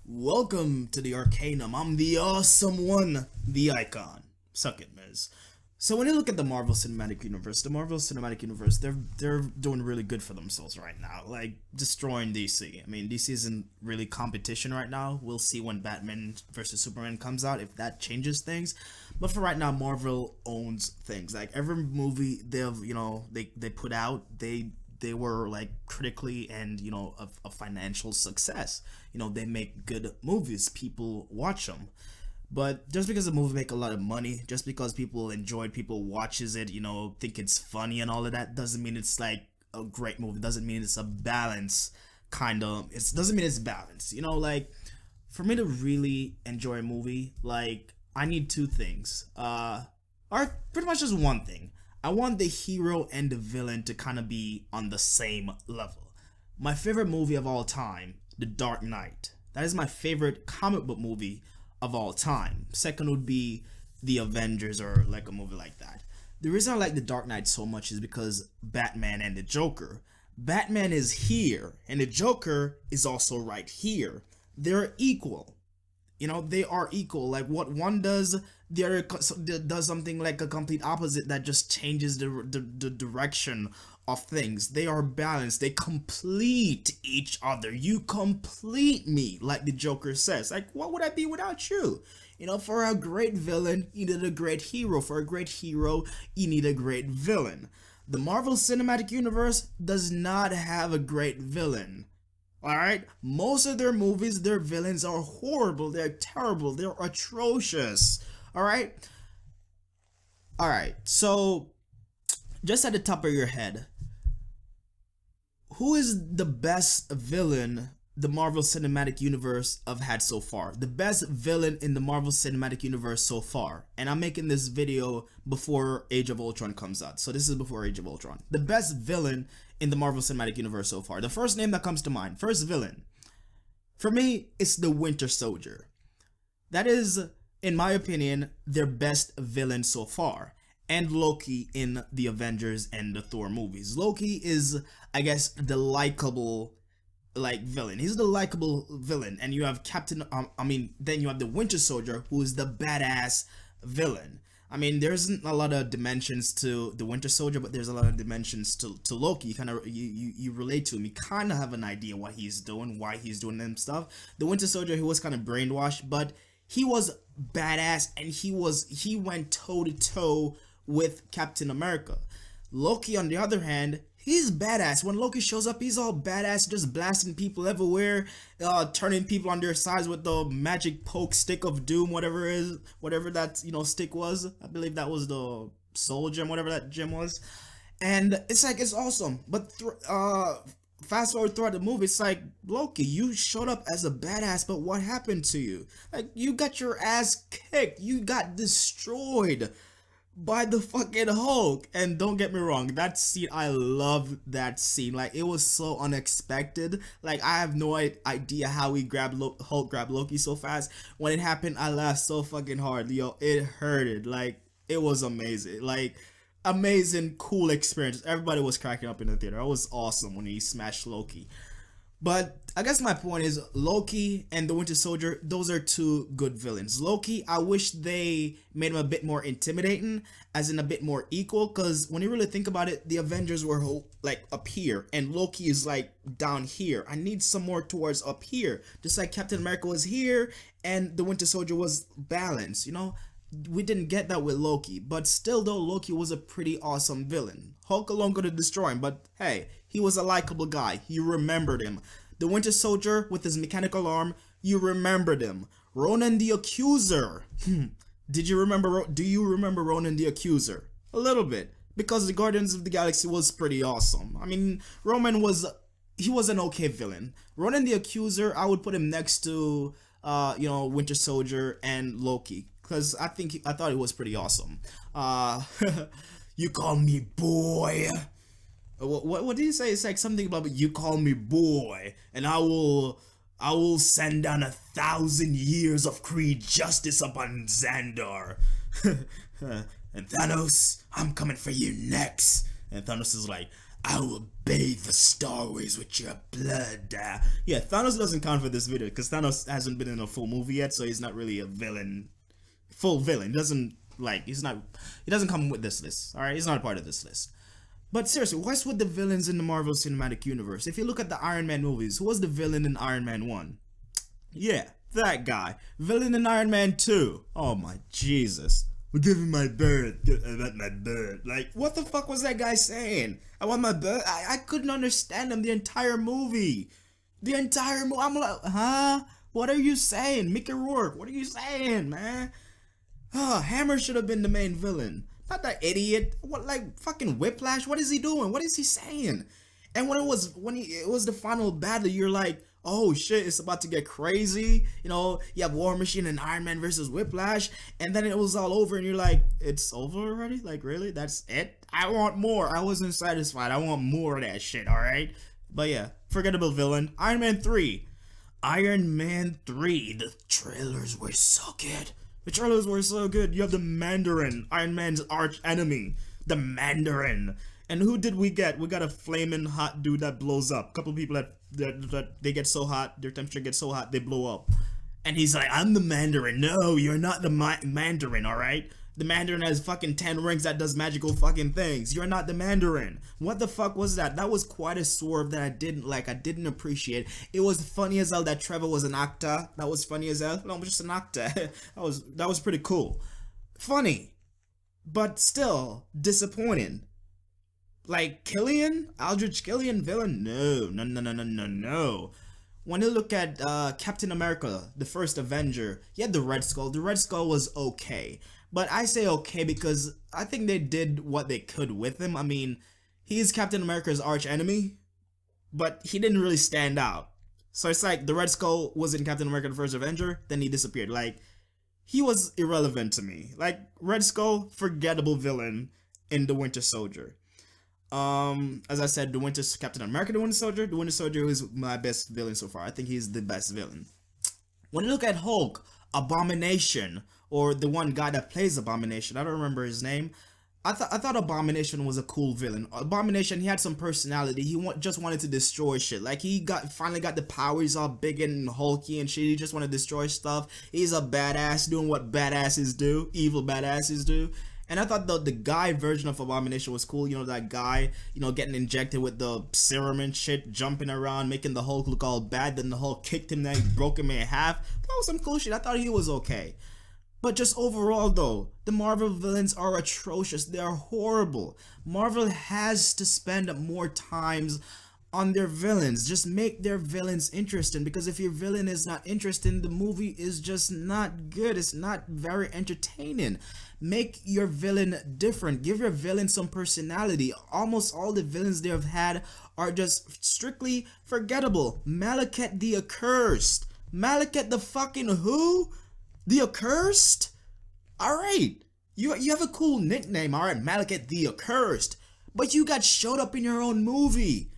Welcome to the Arcanum. I'm the awesome one, the icon. Suck it, Miz. So when you look at the Marvel Cinematic Universe, they're doing really good for themselves right now, like destroying DC. I mean, DC isn't really competition right now. We'll see when Batman vs Superman comes out if that changes things. But for right now, Marvel owns things. Like every movie they put out, they were like critically and a financial success. They make good movies, people watch them. But just because a movie make a lot of money, just because people enjoy it, people watches it, think it's funny and all of that, doesn't mean it's like a great movie. Doesn't mean it's a balance kind of. It doesn't mean it's balanced. Like for me to really enjoy a movie, like I need two things, or pretty much just one thing. I want the hero and the villain to kind of be on the same level. My favorite movie of all time, The Dark Knight. That is my favorite comic book movie of all time. Second would be The Avengers, or like a movie like that. The reason I like The Dark Knight so much is because Batman and the Joker. Batman is here and the Joker is also right here. They're equal. They are equal. Like what one does, the other does something like a complete opposite that just changes the direction of things. They are balanced. They complete each other. You complete me, like the Joker says. Like, what would I be without you? For a great villain, you need a great hero. For a great hero, you need a great villain. The Marvel Cinematic Universe does not have a great villain. Alright? Most of their movies, their villains are horrible. They're terrible. They're atrocious. Alright? Alright, so just at the top of your head, who is the best villain the Marvel Cinematic Universe have had so far? The best villain in the Marvel Cinematic Universe so far. And I'm making this video before Age of Ultron comes out. So this is before Age of Ultron. The best villain in the Marvel Cinematic Universe so far. The first name that comes to mind, first villain, for me, it's the Winter Soldier. That is, in my opinion, their best villain so far. And Loki in the Avengers and the Thor movies. Loki is, I guess, the likable villain. He's the likable villain. And you have then you have the Winter Soldier, who is the badass villain. I mean, there isn't a lot of dimensions to the Winter Soldier, but there's a lot of dimensions to Loki. You relate to him. You kind of have an idea what he's doing, why he's doing them stuff. The Winter Soldier, he was kind of brainwashed, but he was badass, and he went toe to toe with Captain America. Loki, on the other hand, he's badass. When Loki shows up, he's all badass, just blasting people everywhere, turning people on their sides with the magic poke stick of doom, whatever that stick was. I believe that was the soul gem, whatever that gem was. And it's like, it's awesome. But fast forward throughout the movie, it's like, Loki, you showed up as a badass, but what happened to you? Like, you got your ass kicked. You got destroyed by the fucking Hulk. And don't get me wrong, that scene, I love that scene. Like, it was so unexpected. Like, I have no idea how he Hulk grabbed Loki so fast. When it happened, I laughed so fucking hard. Yo, it hurted. Like, it was amazing. Like, amazing, cool experience. Everybody was cracking up in the theater. It was awesome when he smashed Loki. But I guess my point is, Loki and the Winter Soldier, those are two good villains. Loki, I wish they made him a bit more intimidating, as in a bit more equal, because when you really think about it, the Avengers were like up here, and Loki is like down here. I need some more towards up here, just like Captain America was here, and the Winter Soldier was balanced, We didn't get that with Loki, but still though, Loki was a pretty awesome villain. Hulk alone could have destroyed him, but hey, he was a likable guy. You remembered him. The Winter Soldier with his mechanical arm, you remembered him. Ronan the Accuser. Do you remember Ronan the Accuser? A little bit, because the Guardians of the Galaxy was pretty awesome. I mean, he was an okay villain. Ronan the Accuser, I would put him next to Winter Soldier and Loki, because I thought it was pretty awesome. You call me boy. What did he say? It's like something about you call me boy, and I will send down 1,000 years of Creed justice upon Xandar. And Thanos, I'm coming for you next. And Thanos is like, I will bathe the Star Wars with your blood. Yeah, Thanos doesn't count for this video because Thanos hasn't been in a full movie yet, so he's not really a villain, full villain. He doesn't come with this list. All right, he's not a part of this list. But seriously, what's with the villains in the Marvel Cinematic Universe? If you look at the Iron Man movies, who was the villain in Iron Man 1? Yeah, that guy. Villain in Iron Man 2. Oh my Jesus. Give me my bird. I want my bird. Like, what the fuck was that guy saying? I want my bird. I couldn't understand him the entire movie. I'm like, huh? What are you saying? Mickey Rourke, what are you saying, man? Oh, Hammer should have been the main villain. Not that idiot. What, like fucking Whiplash? What is he doing? What is he saying? And when it was the final battle, you're like, oh shit, it's about to get crazy. You know, you have War Machine and Iron Man versus Whiplash, and then it was all over, and you're like, it's over already? Like, really? That's it? I want more. I wasn't satisfied. I want more of that shit, alright? But yeah, forgettable villain. Iron Man 3. Iron Man 3. The trailers were so good. The trailers were so good. You have the Mandarin, Iron Man's arch enemy. The Mandarin. And who did we get? We got a flaming hot dude that blows up. A couple people that they get so hot, their temperature gets so hot, they blow up. And he's like, I'm the Mandarin. No, you're not the Mandarin, alright? The Mandarin has fucking 10 rings that does magical fucking things. You're not the Mandarin. What the fuck was that? That was quite a swerve that I didn't like. I didn't appreciate. It was funny as hell that Trevor was an actor. That was funny as hell. No, I'm just an actor. that was pretty cool. Funny. But still, disappointing. Like, Killian? Aldrich Killian villain? No. When you look at Captain America, the first Avenger, he had the Red Skull. The Red Skull was okay. But I say okay because I think they did what they could with him. I mean, he's Captain America's arch enemy, but he didn't really stand out. So it's like the Red Skull was in Captain America the First Avenger, then he disappeared. Like, he was irrelevant to me. Like, Red Skull, forgettable villain in The Winter Soldier. As I said, Captain America the Winter Soldier is my best villain so far. I think he's the best villain. When you look at Hulk, Abomination, or the one guy that plays Abomination, I don't remember his name. I thought Abomination was a cool villain. Abomination, he had some personality. He just wanted to destroy shit. Like, he finally got the power. He's all big and hulky and shit. He just wanted to destroy stuff. He's a badass doing what badasses do, evil badasses do. And I thought the guy version of Abomination was cool. You know, that guy, you know, getting injected with the serum and shit, jumping around, making the Hulk look all bad. Then the Hulk kicked him, then he broke him in half. That was some cool shit. I thought he was okay. But just overall though, the Marvel villains are atrocious. They are horrible. Marvel has to spend more times on their villains. Just make their villains interesting, because if your villain is not interesting, the movie is just not good. It's not very entertaining. Make your villain different. Give your villain some personality. Almost all the villains they have had are just strictly forgettable. Malekith the Accursed. Malekith the fucking who? The Accursed? Alright. You have a cool nickname, alright, Malekith the Accursed. But you got showed up in your own movie.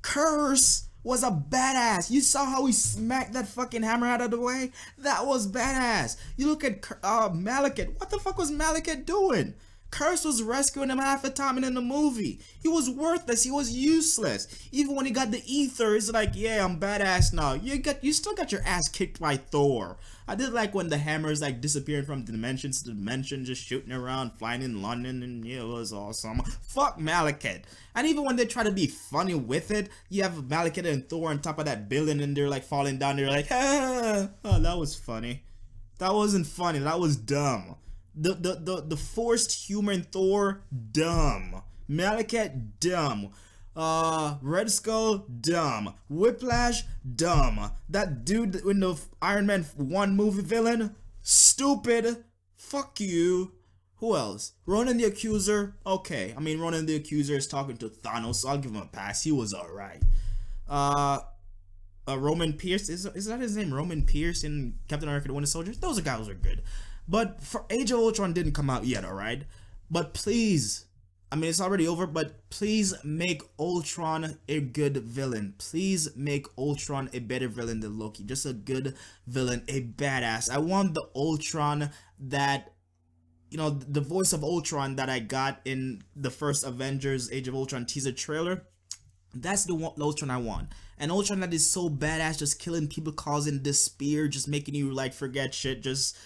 Curse was a badass. You saw how he smacked that fucking hammer out of the way? That was badass. You look at Malekith. What the fuck was Malekith doing? Curse was rescuing him half the time in the movie. He was worthless. He was useless. Even when he got the ether, it's like, yeah, I'm badass now. You still got your ass kicked by Thor. I did like when the hammer is like disappearing from dimensions to dimension, just shooting around, flying in London, and yeah, it was awesome. Fuck Malekith. And even when they try to be funny with it, you have Malekith and Thor on top of that building, and they're like falling down. They're like, ah. Oh, that was funny. That wasn't funny. That was dumb. The forced human Thor, dumb. Malekith, dumb. Red Skull, dumb. Whiplash, dumb. That dude in the Iron Man 1 movie villain, stupid. Fuck you. Who else? Ronan the Accuser, okay. I mean, Ronan the Accuser is talking to Thanos, so I'll give him a pass. He was alright. Roman Pierce, is that his name? Roman Pierce in Captain America the Winter Soldier? Those guys are good. But for Age of Ultron didn't come out yet, alright? But please, I mean, it's already over, but please make Ultron a good villain. Please make Ultron a better villain than Loki. Just a good villain, a badass. I want the Ultron that you know, the voice of Ultron that I got in the first Avengers Age of Ultron teaser trailer. That's the Ultron I want. An Ultron that is so badass, just killing people, causing despair, just making you like forget shit, just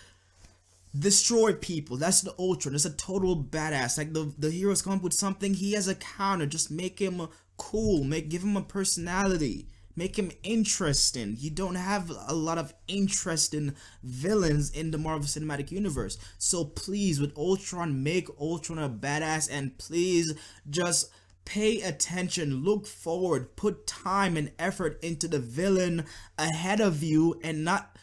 destroy people. That's the Ultron. It's a total badass. Like the heroes come up with something, he has a counter. Just make him cool. Give him a personality. Make him interesting. You don't have a lot of interesting villains in the Marvel Cinematic Universe. So please, with Ultron, make Ultron a badass, and please just pay attention, look forward, put time and effort into the villain ahead of you, and not,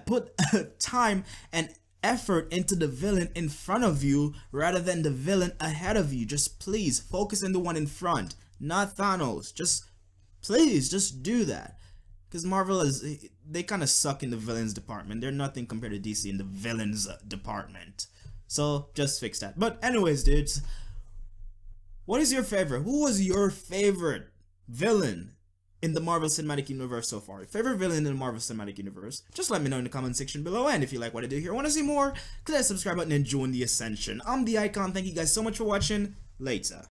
put time and effort into the villain in front of you rather than the villain ahead of you. Just please focus on the one in front, not Thanos. Please just do that, because Marvel they kind of suck in the villains department. They're nothing compared to DC in the villains department. So just fix that. But anyways, dudes, what is your favorite? Who was your favorite villain in the Marvel Cinematic Universe so far? Favorite villain in the Marvel Cinematic Universe? Just let me know in the comment section below. And if you like what I do here, want to see more, click that subscribe button and join the ascension. I'm the Icon. Thank you guys so much for watching. Later.